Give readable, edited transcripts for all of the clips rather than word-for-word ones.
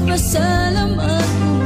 magpasalamat mo.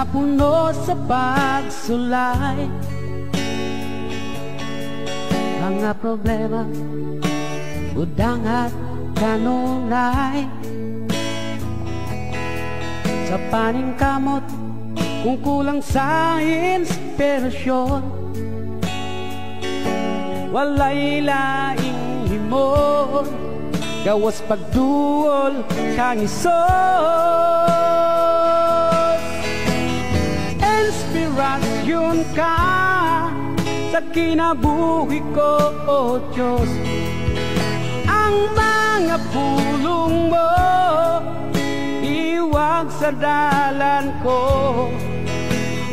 napuno sa pagsulay. Mga problema udang at kanunay, sa paningkamot kung kulang sa inspirasyon. Walay laing himon, gawas pagduol kang isos. Inspirasyon ka sa kinabuhi ko, O Diyos. Ang mga pulong mo iwag sa dalan ko.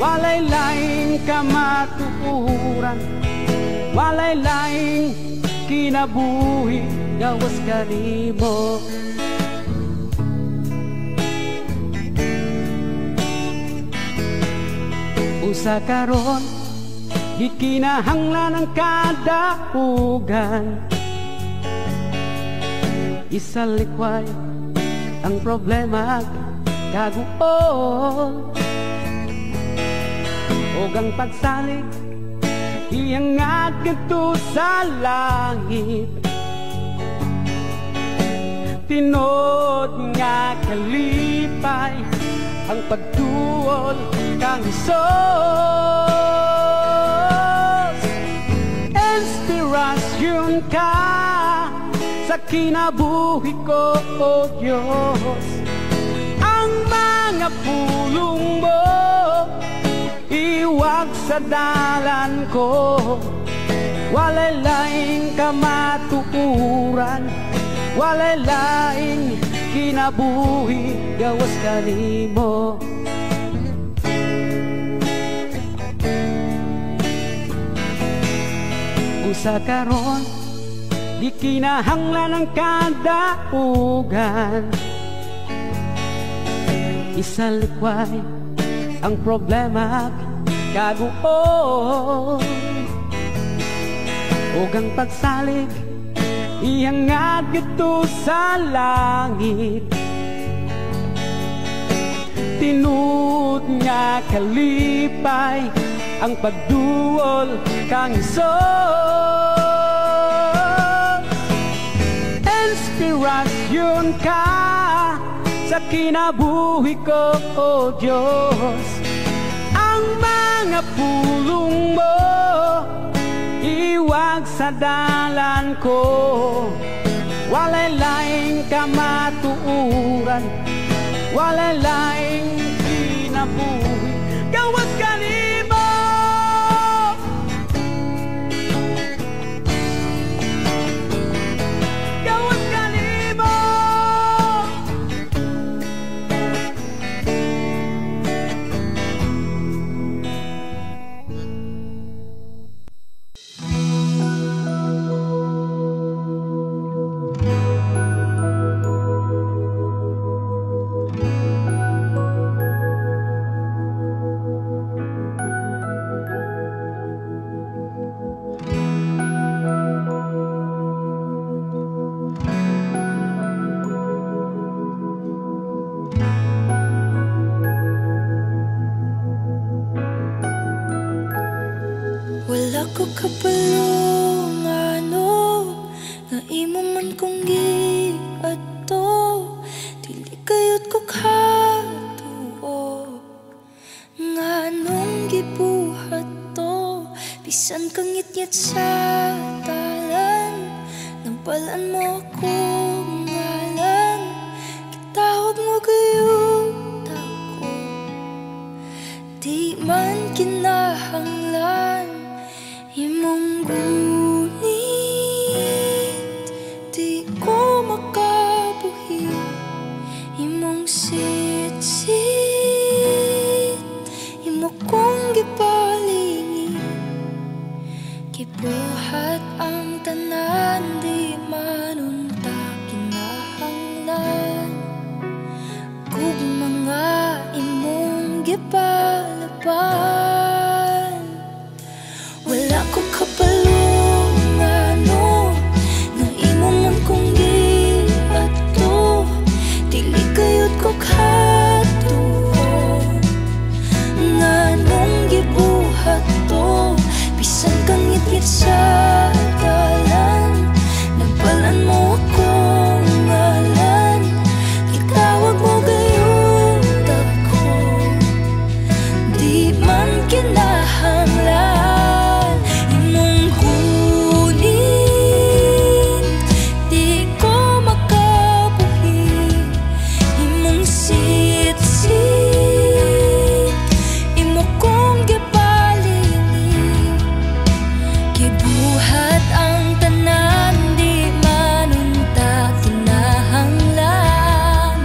Walay laing kamatuuran, walay laing kinabuhi, gawas kanimo. Usa karon di kinahanglan ang kadapugan, isalikway ang problema kaguol. Og ang pagsalig iangat kadto sa langit, tinod nga kalipay ang pagtuol kang Isos. Inspirasyon ka sa kinabuhi ko, O Diyos. Ang mga pulong mo iwag sa dalan ko. Walay laing kamatuuran, walay laing kinabuhi, gawas kanimo. Usa karon di kinahanglan ang kadapugan, isalikway ang problema kaguol. Og ang pagsalig iangat kadto sa langit, tinud nga kalipay ang pagduol kang Isos. Inspirasyon ka sa kinabuhi ko, O Diyos. Ang mga pulong mo iwag sa dalan ko. Walay laing kamatuuran, walay laing kinabuhi, gawas kanimo. Gawas kanimo. Wala ko kapalong ano, nga imo man kong giadto, dili kayot ko katuo, nga anong gibuhat to, bisan kang ngit-ngit sa talan, nampalan mo akong ngalan, kitawag mo gayud ako, di man kinahanglan imong gunit, di ko makabuhi imong sit-sit, imo kong gipalingi, gibuhat ang tanan, di manunta kinahanglan, kung mga imong gipalaban. bisan kang ngit-ngit sa dalan, nagbalan mo akong ngalan, gitawag mo gayong dako, di man kinahanglan imong kunin, di ko makabuhi imong sit-sit, imo kong gipalingi, gibuhat ang tanan, di manunta kinahanglan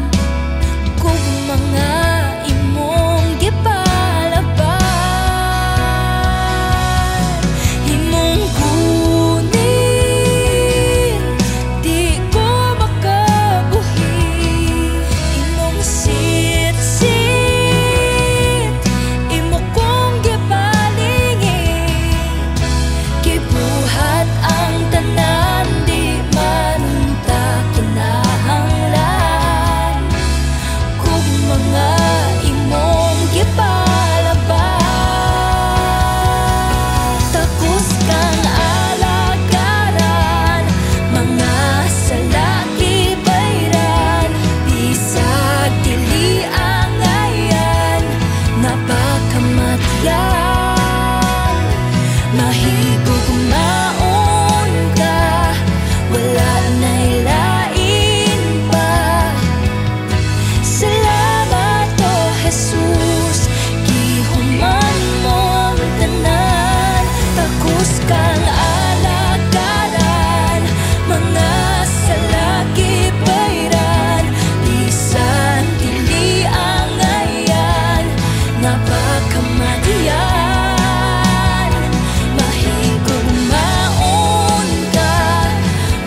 kung mga imong gipalaban, imong kunin, di ko makabuhi imong sit-sit, imo kong gipalingi, gibuhat ang tanan, di manunta kinahanglan kung mga imong gipalaban. Takos kang alagaran, mga salaki bayran, bisag dili angayan, napakamatyan, mahigugmaon ka, wala na'y lain pa. Salamat o Jesus, gihuman mo ang tanan, takos kang alagaran, mga salaki bayran, bisan dili angayan, napakamatyan, mahigugmaon ka,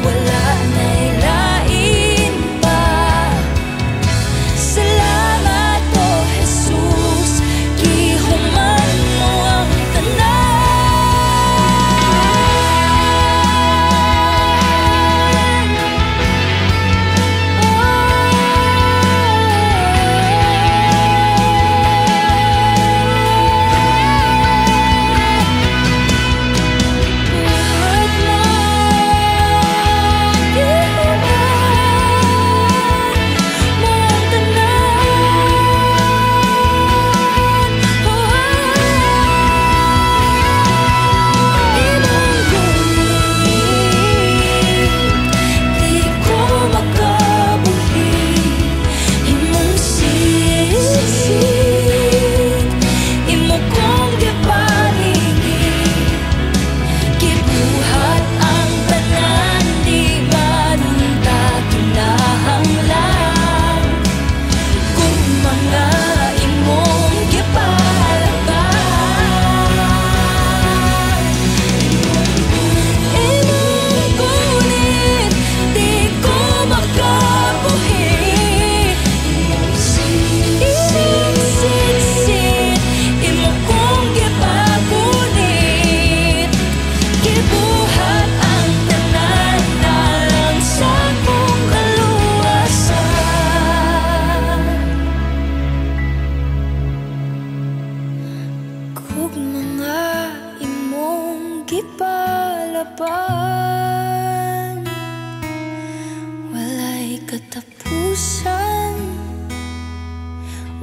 wala na'y lain pa. Salamat o Jesus, gihuman mo ang gipalaban, walay katapusan,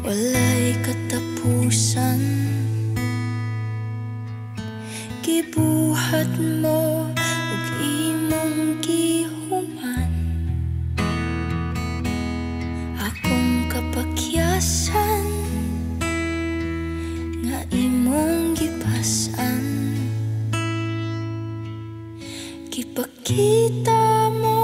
walay katapusan, gibuhat mo ug imong gihuman, akong kapakyasan nga imong gipasan, gipakita mo